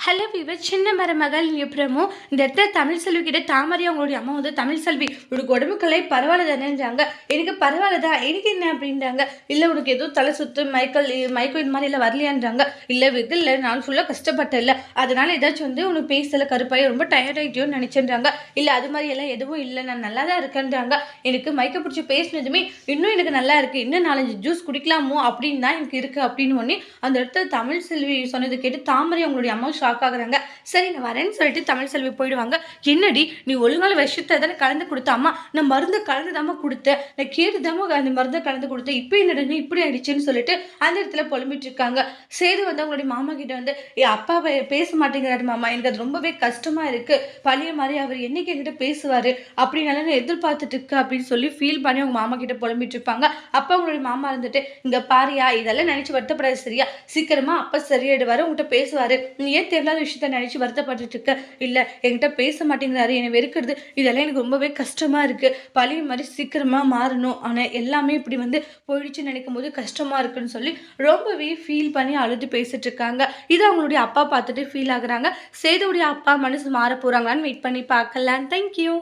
Hello விவர் சின்ன மருமகள் எப்பறமோ இந்த இடத்துல தமிழ் செல்வி கிட்ட தாமரை அவங்களுடைய அம்மா வந்து தமிழ் செல்வி உனக்கு உடம்புக்கலை பரவாயில்ல தானேன்றாங்க. எனக்கு பரவாயில்லதான், எனக்கு என்ன அப்படின்றாங்க. இல்லை உனக்கு எதுவும் தலை சுத்து மயக்கம் இந்த மாதிரி எல்லாம் வரலையான்றாங்க. இல்லை வெகு இல்லை, நான் ஃபுல்லாக கஷ்டப்பட்டேன் இல்லை, அதனால ஏதாச்சும் வந்து உனக்கு பேசல கருப்பாயி ரொம்ப டயர்ட் ஆகிட்டியோன்னு நினச்சேன்றாங்க. இல்லை அது மாதிரி எல்லாம் எதுவும் இல்லை, நான் நல்லா தான் இருக்கேன்றாங்க. எனக்கு மயக்க பிடிச்சி பேசினதுமே இன்னும் எனக்கு நல்லா இருக்குது, இன்னும் 4-5 ஜூஸ் குடிக்கலாமோ அப்படின்னு தான் எனக்கு இருக்குது அப்படின்னு ஒன்று அந்த இடத்துல தமிழ் செல்வி சொன்னது கேட்டு தாமரை அவங்களுடைய அம்மா ஷாக் ஆகுறாங்க. சரி நான் வரேன்னு சொல்லிட்டு தமிழ் செல்வி போயிடுவாங்க. என்னடி நீ ஒழுங்கான விஷயத்தை தானே கலந்து கொடுத்த, அம்மா நான் மருந்து கலந்து தாம கொடுத்தேன், நான் கேட்டுதாம அந்த மருந்தை கலந்து கொடுத்தேன், இப்போ என்னடனே இப்படி ஆயிடுச்சுன்னு சொல்லிட்டு அந்த இடத்துல புலம்பிட்டு இருக்காங்க. சேது வந்து அவங்களுடைய மாமா கிட்ட வந்து அப்பா பேச மாட்டேங்கிறாரு மாமா, எனக்கு அது ரொம்பவே கஷ்டமா இருக்கு, பழைய மாதிரி அவர் என்னைக்கு என்கிட்ட பேசுவாரு அப்படின்னால நான் எதிர்பார்த்துட்டு இருக்கு அப்படின்னு சொல்லி ஃபீல் பண்ணி அவங்க மாமா கிட்ட புலம்பிட்டு இருப்பாங்க. அப்ப அவங்களுடைய மாமா இருந்துட்டு இங்க பாரியா, இதெல்லாம் நினைச்சு வருத்தப்படாது சரியா, சீக்கிரமா அப்பா சரியாயிடுவாரு, உங்ககிட்ட பேசுவாரு, நீ ஏன் தேவையில்லாத விஷயத்த நினைச்சு வருத்தப்பட்டு இருக்க. இல்ல என்கிட்ட பேச மாட்டேங்கிறாரு, என்னை வெறுக்கிறது, இதெல்லாம் எனக்கு ரொம்பவே கஷ்டமா இருக்கு, பழைய மாதிரி சீக்கிரமா மாறணும், ஆனா எல்லாமே இப்படி வந்து போயிடுச்சுன்னு நினைக்கும் போது கஷ்டமா இருக்குன்னு சொல்லி ரொம்பவே ஃபீல் பண்ணி அழுது பேசிட்டு இருக்காங்க. இது அவங்களுடைய அப்பா பார்த்துட்டு ஃபீல் ஆகுறாங்க. சேதுடைய அப்பா மனசு மாற போறாங்களான்னு வெயிட் பண்ணி பார்க்கலாம். தேங்க்யூ.